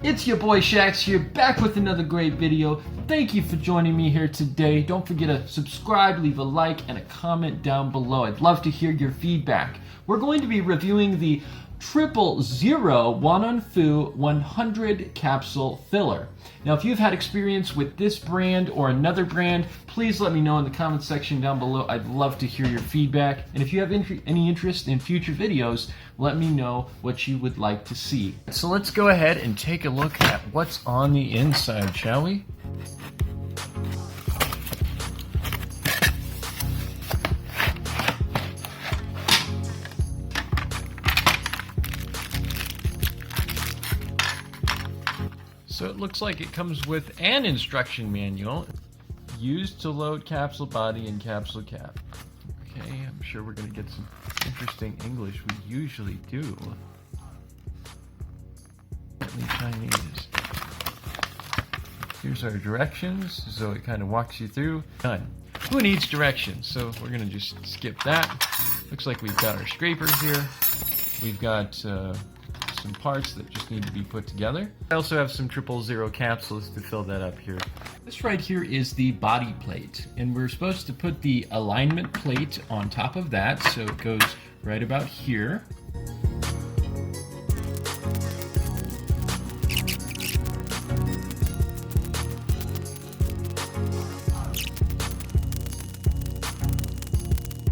It's your boy Shax here, back with another great video. Thank you for joining me here today. Don't forget to subscribe, leave a like, and a comment down below. I'd love to hear your feedback. We're going to be reviewing the 000 Wananfu 100 capsule filler. Now, if you've had experience with this brand or another brand, please let me know in the comment section down below. I'd love to hear your feedback. And if you have any interest in future videos, let me know what you would like to see. So let's go ahead and take a look at what's on the inside, shall we? So it looks like it comes with an instruction manual. Used to load capsule body and capsule cap. Okay, I'm sure we're going to get some interesting English. We usually do. Chinese. Here's our directions. So it kind of walks you through. Done. Who needs directions? So we're going to just skip that. Looks like we've got our scrapers here. We've got some parts that just need to be put together. I also have some 000 capsules to fill that up here. This right here is the body plate, and we're supposed to put the alignment plate on top of that, so it goes right about here.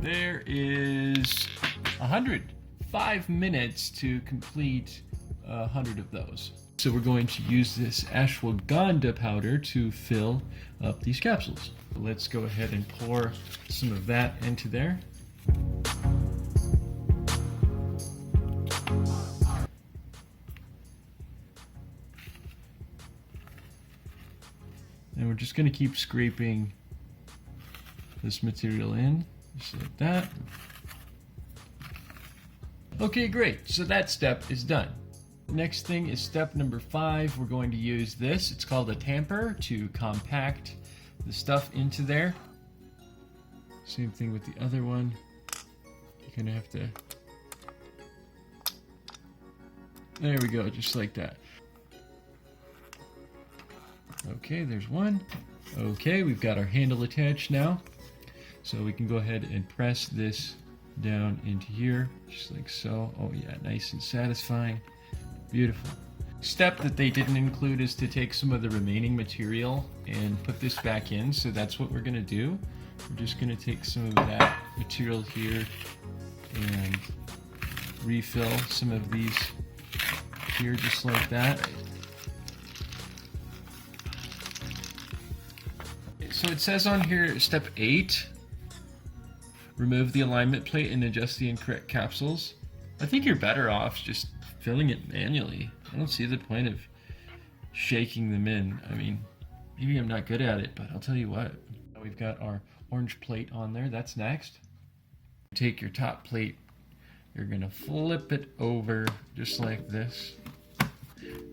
There is 5 minutes to complete 100 of those. So we're going to use this ashwagandha powder to fill up these capsules. Let's go ahead and pour some of that into there. And we're just going to keep scraping this material in, just like that. Okay, great. So that step is done. Next thing is step number 5. We're going to use this. It's called a Tamper to compact the stuff into there. Same thing with the other one. You're gonna have to... There we go, just like that. Okay, there's one. Okay, we've got our handle attached now. So we can go ahead and press this down into here, just like so. Oh yeah, nice and satisfying. Beautiful. Step that they didn't include is to take some of the remaining material and put this back in, so that's what we're going to do. We're just going to take some of that material here and refill some of these here, just like that. So it says on here, step 8, remove the alignment plate and adjust the incorrect capsules. I think you're better off just filling it manually. I don't see the point of shaking them in. I mean, maybe I'm not good at it, but I'll tell you what. We've got our orange plate on there. That's next. Take your top plate. You're going to flip it over just like this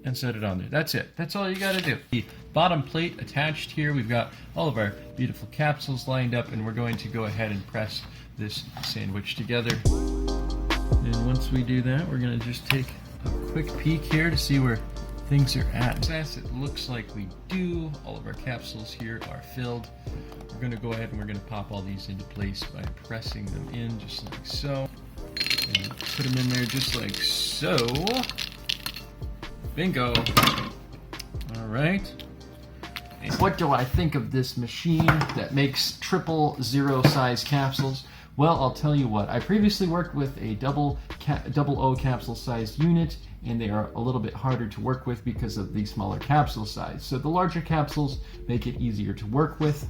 and set it on there. That's it. That's all you got to do. The bottom plate attached here. We've got all of our beautiful capsules lined up, and we're going to go ahead and press this sandwich together. And once we do that, we're going to just take a quick peek here to see where things are at. As it looks like we do, all of our capsules here are filled. We're going to go ahead and we're going to pop all these into place by pressing them in just like so. And put them in there just like so. Bingo. All right. And what do I think of this machine that makes 000 size capsules? Well, I'll tell you what. I previously worked with a 00 capsule size unit, and they are a little bit harder to work with because of the smaller capsule size. So the larger capsules make it easier to work with,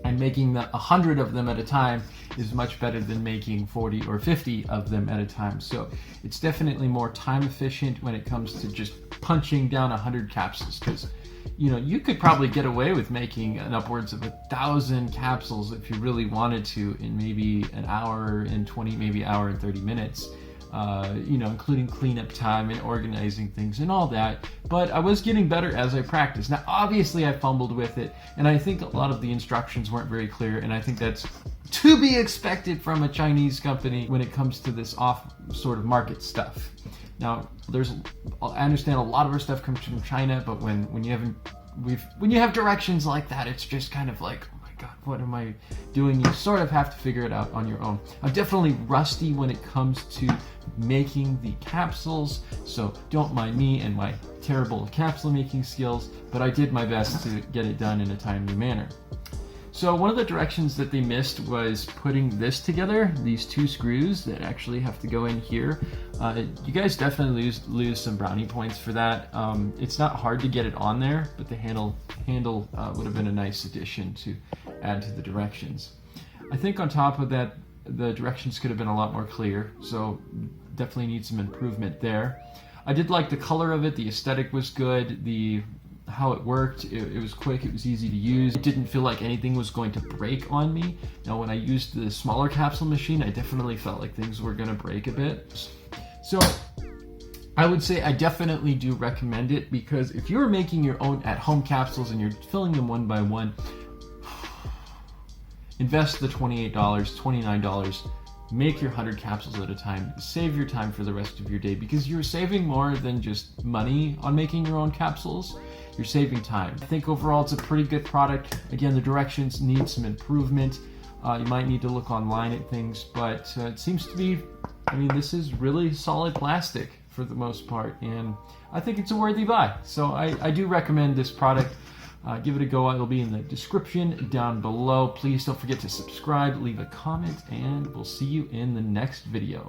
and making 100 of them at a time is much better than making 40 or 50 of them at a time. So it's definitely more time efficient when it comes to just punching down 100 capsules, because you know, you could probably get away with making an upwards of 1,000 capsules if you really wanted to in maybe an hour and 20, maybe hour and 30 minutes. You know, including cleanup time and organizing things and all that. But I was getting better as I practiced. Now, obviously, I fumbled with it, and I think a lot of the instructions weren't very clear, and I think that's to be expected from a Chinese company when it comes to this off sort of market stuff. Now, I understand a lot of our stuff comes from China, but when you have directions like that, it's just kind of like, oh my God, what am I doing? You sort of have to figure it out on your own. I'm definitely rusty when it comes to making the capsules, so don't mind me and my terrible capsule making skills, but I did my best to get it done in a timely manner. So one of the directions that they missed was putting this together, these two screws that actually have to go in here. You guys definitely lose some brownie points for that. It's not hard to get it on there, but the handle would have been a nice addition to add to the directions. I think on top of that, the directions could have been a lot more clear, so definitely need some improvement there. I did like the color of it, the aesthetic was good, how it worked, it was quick, it was easy to use. It didn't feel like anything was going to break on me. Now when I used the smaller capsule machine, I definitely felt like things were going to break a bit. So I would say I definitely do recommend it, because if you're making your own at-home capsules and you're filling them one by one, invest the $28, $29, make your 100 capsules at a time, save your time for the rest of your day, because you're saving more than just money on making your own capsules. You're saving time. I think overall it's a pretty good product. Again, the directions need some improvement. You might need to look online at things, but it seems to be, I mean, this is really solid plastic for the most part, and I think it's a worthy buy. So I do recommend this product. Give it a go. It'll be in the description down below. Please don't forget to subscribe, leave a comment, and we'll see you in the next video.